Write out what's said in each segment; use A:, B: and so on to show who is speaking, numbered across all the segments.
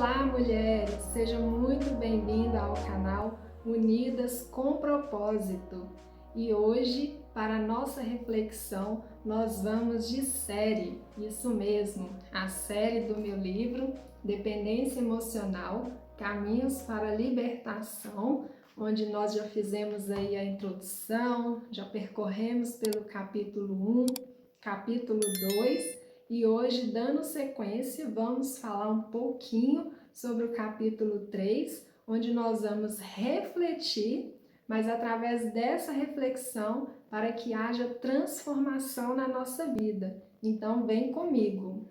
A: Olá, mulheres! Seja muito bem-vinda ao canal Unidas com Propósito. E hoje, para a nossa reflexão, nós vamos de série, isso mesmo, a série do meu livro Dependência Emocional, Caminhos para a Libertação, onde nós já fizemos aí a introdução, já percorremos pelo capítulo 1, capítulo 2, e hoje, dando sequência, vamos falar um pouquinho sobre o capítulo 3, onde nós vamos refletir, mas através dessa reflexão, para que haja transformação na nossa vida. Então, vem comigo.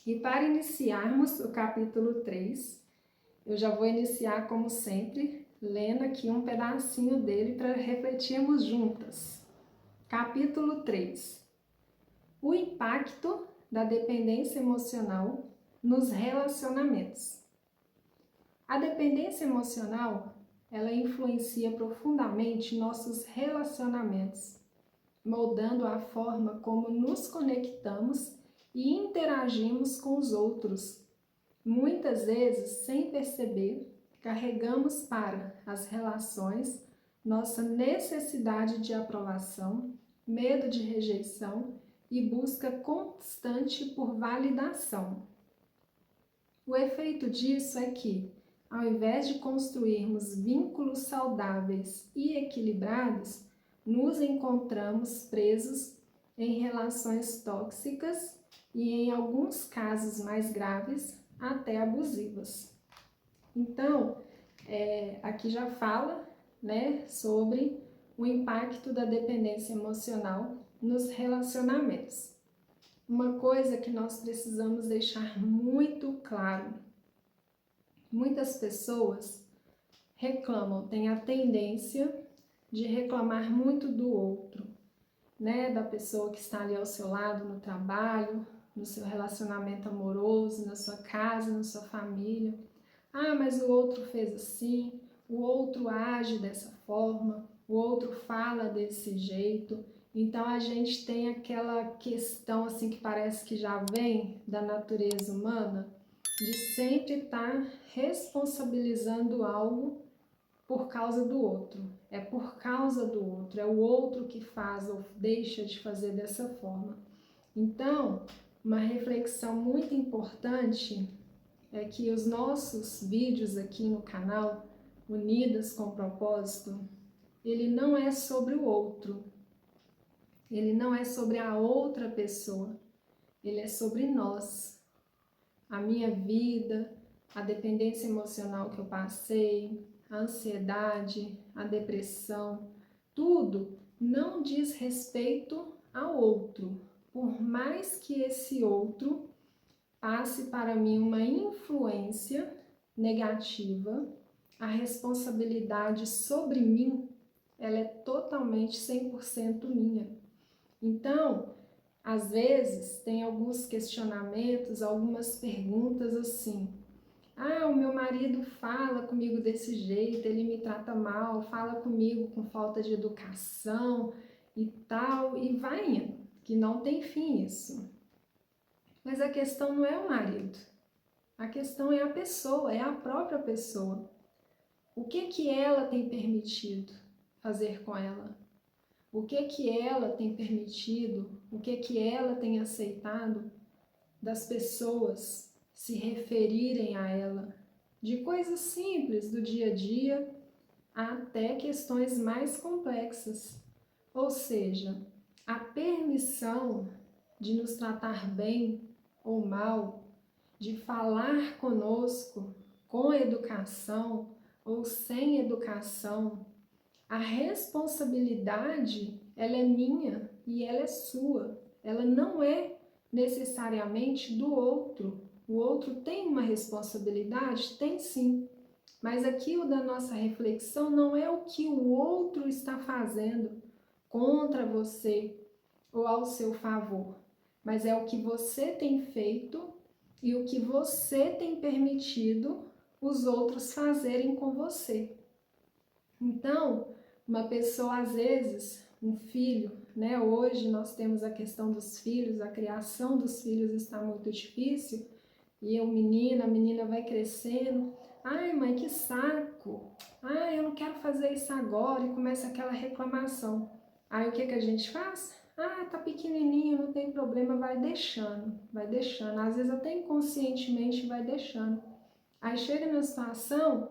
A: E para iniciarmos o capítulo 3, eu já vou iniciar, como sempre, lendo aqui um pedacinho dele para refletirmos juntas. Capítulo 3. O impacto da dependência emocional nos relacionamentos. A dependência emocional, ela influencia profundamente nossos relacionamentos, moldando a forma como nos conectamos e interagimos com os outros. Muitas vezes, sem perceber, carregamos para as relações nossa necessidade de aprovação, medo de rejeição e busca constante por validação. O efeito disso é que, ao invés de construirmos vínculos saudáveis e equilibrados, nos encontramos presos em relações tóxicas e, em alguns casos mais graves, até abusivas. Então, aqui já fala, sobre o impacto da dependência emocional nos relacionamentos. Uma coisa que nós precisamos deixar muito claro: muitas pessoas reclamam, têm a tendência de reclamar muito do outro, da pessoa que está ali ao seu lado no trabalho, no seu relacionamento amoroso, na sua casa, na sua família. Ah, mas o outro fez assim, o outro age dessa forma, o outro fala desse jeito. Então a gente tem aquela questão assim que parece que já vem da natureza humana, de sempre estar responsabilizando algo por causa do outro. É por causa do outro, é o outro que faz ou deixa de fazer dessa forma. Então, uma reflexão muito importante é que os nossos vídeos aqui no canal, Unidas com Propósito, ele não é sobre o outro, ele não é sobre a outra pessoa, ele é sobre nós, a minha vida, a dependência emocional que eu passei, a ansiedade, a depressão, tudo não diz respeito ao outro, por mais que esse outro passe para mim uma influência negativa, a responsabilidade sobre mim, ela é totalmente 100% minha. Então, às vezes, tem alguns questionamentos, algumas perguntas assim: ah, o meu marido fala comigo desse jeito, ele me trata mal, fala comigo com falta de educação e tal, e vai indo, que não tem fim isso. Mas a questão não é o marido, a questão é a pessoa, é a própria pessoa. O que ela tem permitido fazer com ela? O que ela tem permitido, o que ela tem aceitado das pessoas se referirem a ela, de coisas simples do dia a dia até questões mais complexas. Ou seja, a permissão de nos tratar bem ou mal, de falar conosco com educação ou sem educação, a responsabilidade, ela é minha e ela é sua. Ela não é necessariamente do outro. O outro tem uma responsabilidade? Tem sim. Mas aqui o da nossa reflexão não é o que o outro está fazendo contra você ou ao seu favor, mas é o que você tem feito e o que você tem permitido os outros fazerem com você. Então, uma pessoa, às vezes, um filho, hoje nós temos a questão dos filhos, a criação dos filhos está muito difícil, E a menina vai crescendo. Ai, mãe, que saco! Ai, eu não quero fazer isso agora. E começa aquela reclamação. Aí o que a gente faz? Ah, tá pequenininho, não tem problema, vai deixando, vai deixando. Às vezes até inconscientemente vai deixando. Aí chega na situação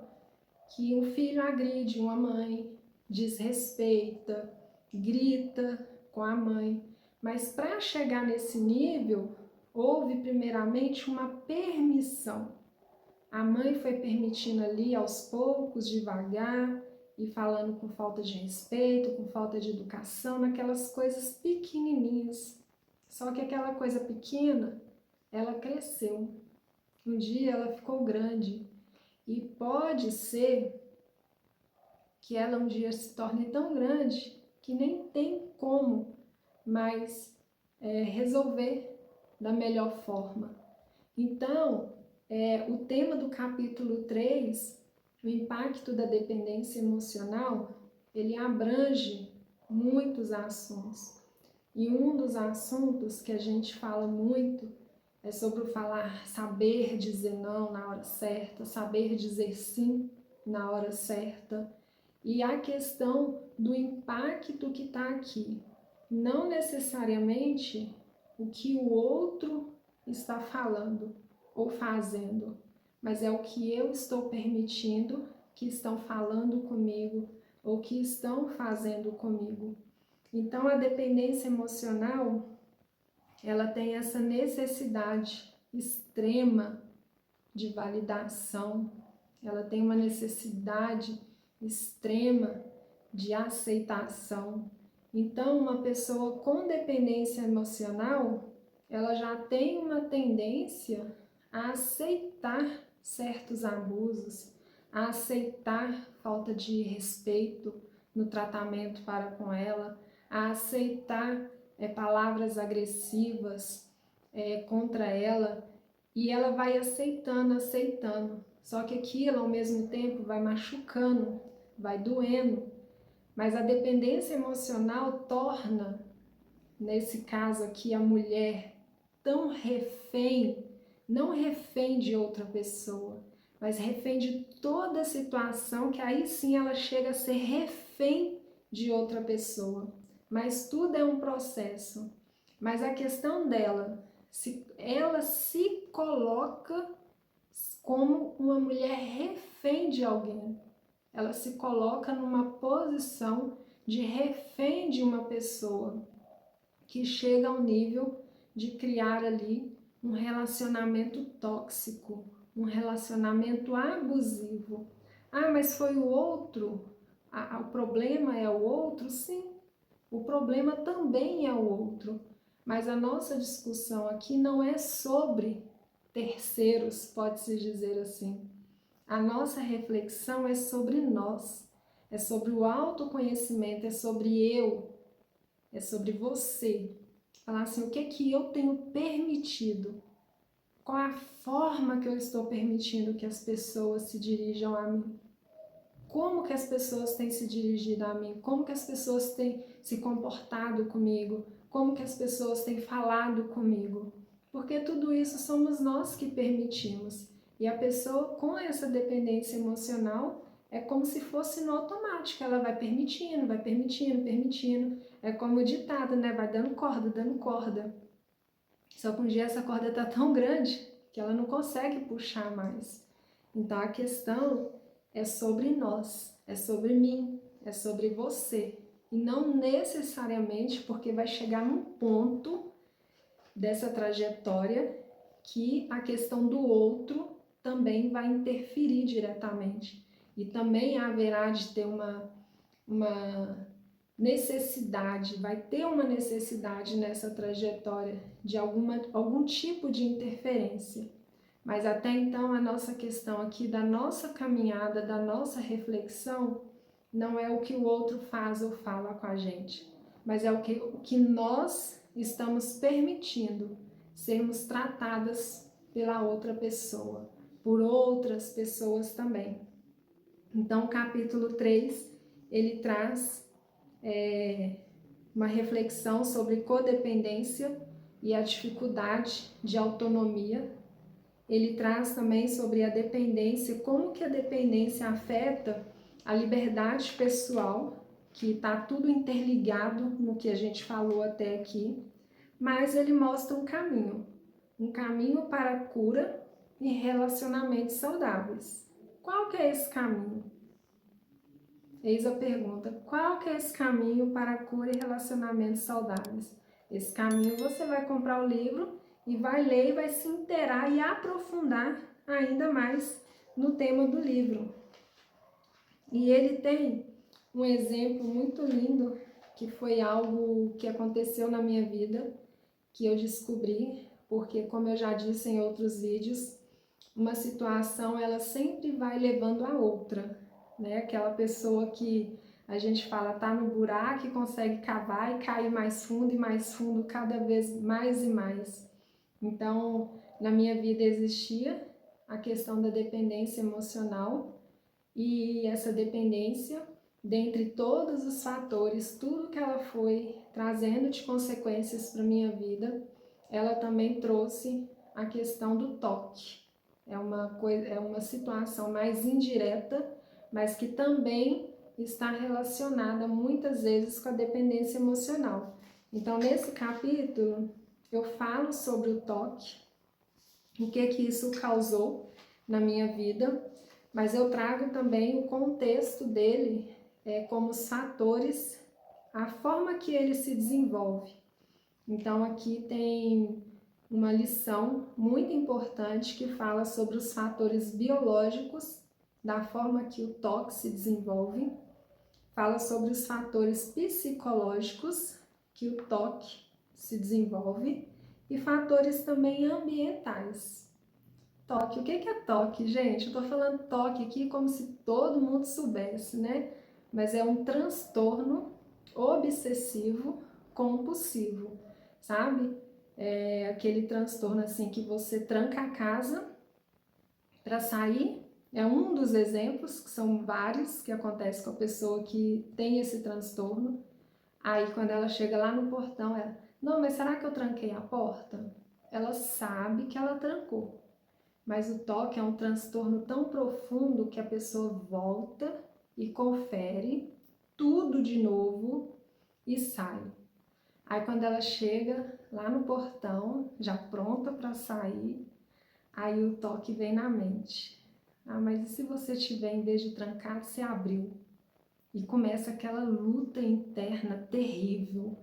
A: que um filho agride uma mãe, desrespeita, grita com a mãe. Mas para chegar nesse nível, houve primeiramente uma permissão. A mãe foi permitindo ali aos poucos, devagar, e falando com falta de respeito, com falta de educação, naquelas coisas pequenininhas. Só que aquela coisa pequena, ela cresceu. Um dia ela ficou grande. E pode ser que ela um dia se torne tão grande que nem tem como mais resolver da melhor forma. Então, o tema do capítulo 3, o impacto da dependência emocional, ele abrange muitos assuntos. E um dos assuntos que a gente fala muito é sobre o saber dizer não na hora certa, saber dizer sim na hora certa, e a questão do impacto que está aqui. Não necessariamente o que o outro está falando ou fazendo, mas é o que eu estou permitindo que estão falando comigo ou que estão fazendo comigo. Então, a dependência emocional, ela tem essa necessidade extrema de validação, ela tem uma necessidade extrema de aceitação. Então, uma pessoa com dependência emocional, ela já tem uma tendência a aceitar certos abusos, a aceitar falta de respeito no tratamento para com ela, a aceitar palavras agressivas contra ela, e ela vai aceitando. Só que aquilo, ao mesmo tempo, vai machucando, vai doendo. Mas a dependência emocional torna, nesse caso aqui, a mulher tão refém, não refém de outra pessoa, mas refém de toda a situação, que aí sim ela chega a ser refém de outra pessoa. Mas tudo é um processo. Mas a questão dela, ela se coloca como uma mulher refém de alguém. Ela se coloca numa posição de refém de uma pessoa, que chega ao nível de criar ali um relacionamento tóxico, um relacionamento abusivo. Ah, mas foi o outro? O problema é o outro? Sim, o problema também é o outro. Mas a nossa discussão aqui não é sobre terceiros, pode-se dizer assim. A nossa reflexão é sobre nós, é sobre o autoconhecimento, é sobre eu, é sobre você. Falar assim, o que é que eu tenho permitido? Qual a forma que eu estou permitindo que as pessoas se dirijam a mim? Como que as pessoas têm se dirigido a mim? Como que as pessoas têm se comportado comigo? Como que as pessoas têm falado comigo? Porque tudo isso somos nós que permitimos. E a pessoa com essa dependência emocional é como se fosse no automático. Ela vai permitindo, permitindo. É como o ditado, né? Vai dando corda, dando corda. Só que um dia essa corda está tão grande que ela não consegue puxar mais. Então a questão é sobre nós, é sobre mim, é sobre você. E não necessariamente porque vai chegar num ponto dessa trajetória que a questão do outro também vai interferir diretamente. E também haverá de ter uma necessidade, vai ter uma necessidade nessa trajetória de algum tipo de interferência. Mas até então a nossa questão aqui da nossa caminhada, da nossa reflexão, não é o que o outro faz ou fala com a gente, mas é o que nós estamos permitindo sermos tratadas pela outra pessoa, por outras pessoas também. Então o capítulo 3, ele traz uma reflexão sobre codependência e a dificuldade de autonomia ele traz também sobre a dependência, como que a dependência afeta a liberdade pessoal, que está tudo interligado no que a gente falou até aqui, mas ele mostra um caminho para a cura e relacionamentos saudáveis. Qual que é esse caminho? Eis a pergunta, qual que é esse caminho para a cura e relacionamentos saudáveis? Esse caminho você vai comprar o livro e vai ler e vai se inteirar e aprofundar ainda mais no tema do livro. E ele tem um exemplo muito lindo, que foi algo que aconteceu na minha vida, que eu descobri, porque como eu já disse em outros vídeos, uma situação ela sempre vai levando a outra, né? Aquela pessoa que a gente fala tá no buraco e consegue cavar e cair mais fundo e mais fundo, cada vez mais e mais. Então, na minha vida existia a questão da dependência emocional, e essa dependência, dentre todos os fatores, tudo que ela foi trazendo de consequências para minha vida, ela também trouxe a questão do toque. É uma situação mais indireta, mas que também está relacionada muitas vezes com a dependência emocional. Então, nesse capítulo, eu falo sobre o toque, o que isso causou na minha vida, mas eu trago também o contexto dele, como os fatores, a forma que ele se desenvolve. Então, aqui tem uma lição muito importante que fala sobre os fatores biológicos, da forma que o toque se desenvolve, fala sobre os fatores psicológicos que o toque se desenvolve e fatores também ambientais. Toque, o que é toque, gente? Eu tô falando toque aqui como se todo mundo soubesse, né? Mas é um transtorno obsessivo compulsivo, sabe? É aquele transtorno assim que você tranca a casa para sair. É um dos exemplos, que são vários, que acontece com a pessoa que tem esse transtorno. Aí quando ela chega lá no portão, ela, não, mas será que eu tranquei a porta? Ela sabe que ela trancou. Mas o toque é um transtorno tão profundo que a pessoa volta e confere tudo de novo e sai. Aí quando ela chega lá no portão, já pronta para sair, aí o toque vem na mente. Ah, mas e se você tiver, em vez de trancar, você abriu? E começa aquela luta interna terrível,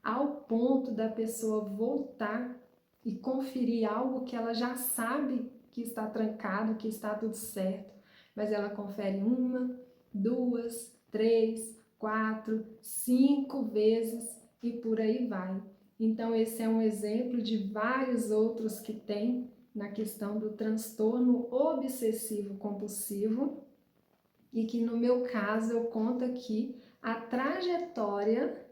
A: ao ponto da pessoa voltar e conferir algo que ela já sabe que está trancado, que está tudo certo, mas ela confere 1, 2, 3, 4, 5 vezes e por aí vai. Então esse é um exemplo de vários outros que tem na questão do transtorno obsessivo compulsivo, e que no meu caso eu conto aqui a trajetória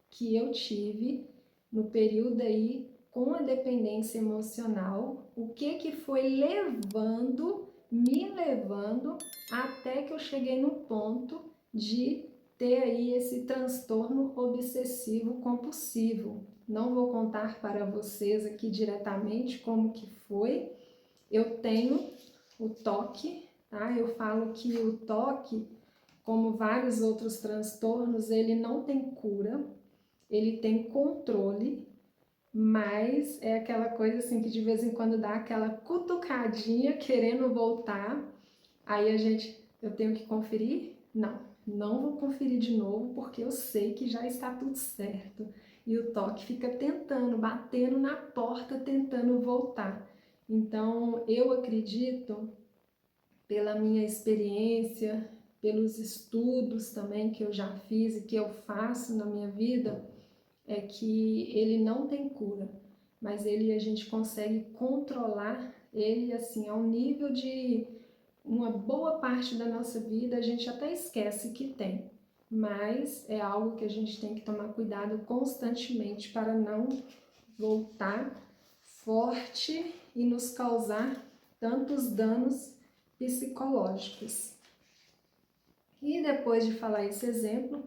A: que eu tive no período aí com a dependência emocional, o que foi me levando até que eu cheguei no ponto de ter aí esse transtorno obsessivo compulsivo. Não vou contar para vocês aqui diretamente como que foi. Eu tenho o toque, tá? Eu falo que o toque, como vários outros transtornos, ele não tem cura, ele tem controle, mas é aquela coisa assim que de vez em quando dá aquela cutucadinha querendo voltar, aí eu tenho que conferir? Não vou conferir de novo porque eu sei que já está tudo certo. E o toque fica tentando, batendo na porta, tentando voltar. Então, eu acredito, pela minha experiência, pelos estudos também que eu já fiz e que eu faço na minha vida, é que ele não tem cura, mas a gente consegue controlar ele assim ao nível de uma boa parte da nossa vida a gente até esquece que tem, mas é algo que a gente tem que tomar cuidado constantemente para não voltar forte e nos causar tantos danos psicológicos. E depois de falar esse exemplo,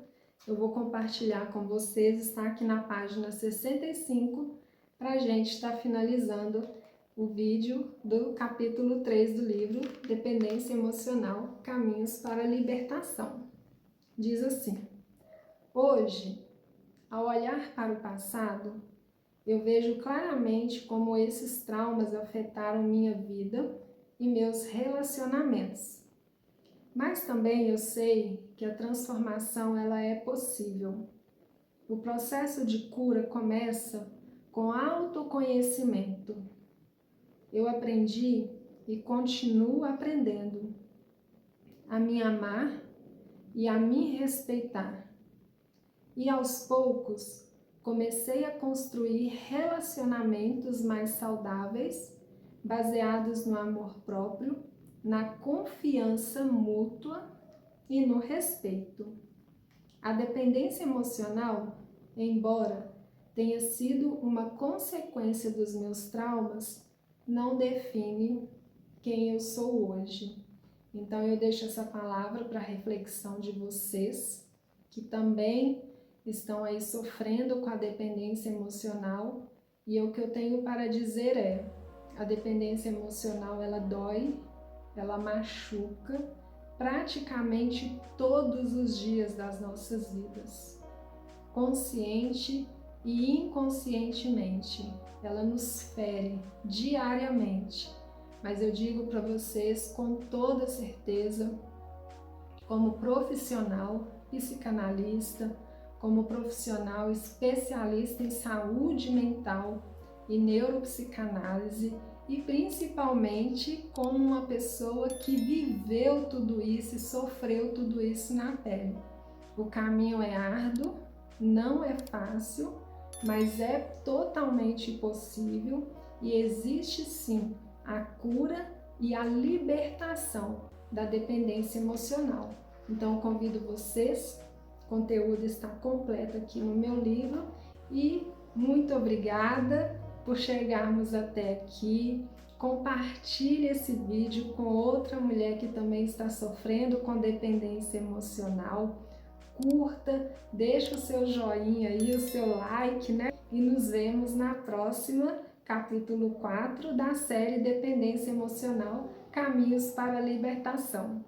A: eu vou compartilhar com vocês, está aqui na página 65, para a gente estar finalizando o vídeo do capítulo 3 do livro Dependência Emocional, Caminhos para a Libertação. Diz assim: hoje, ao olhar para o passado, eu vejo claramente como esses traumas afetaram minha vida e meus relacionamentos. Mas também eu sei que a transformação ela é possível. O processo de cura começa com autoconhecimento. Eu aprendi e continuo aprendendo a me amar e a me respeitar. E aos poucos comecei a construir relacionamentos mais saudáveis, baseados no amor próprio, na confiança mútua e no respeito. A dependência emocional, embora tenha sido uma consequência dos meus traumas, não define quem eu sou hoje. Então eu deixo essa palavra para reflexão de vocês que também estão aí sofrendo com a dependência emocional, e o que eu tenho para dizer é: a dependência emocional ela dói, ela machuca praticamente todos os dias das nossas vidas, consciente e inconscientemente. Ela nos fere diariamente, mas eu digo para vocês com toda certeza, como profissional psicanalista, como profissional especialista em saúde mental e neuropsicanálise, e principalmente como uma pessoa que viveu tudo isso e sofreu tudo isso na pele. O caminho é árduo, não é fácil, mas é totalmente possível e existe sim a cura e a libertação da dependência emocional. Então, convido vocês, o conteúdo está completo aqui no meu livro, e muito obrigada por chegarmos até aqui. Compartilhe esse vídeo com outra mulher que também está sofrendo com dependência emocional. Curta, deixa o seu joinha aí, o seu like, né? E nos vemos na próxima, capítulo 4 da série Dependência Emocional, Caminhos para a Libertação.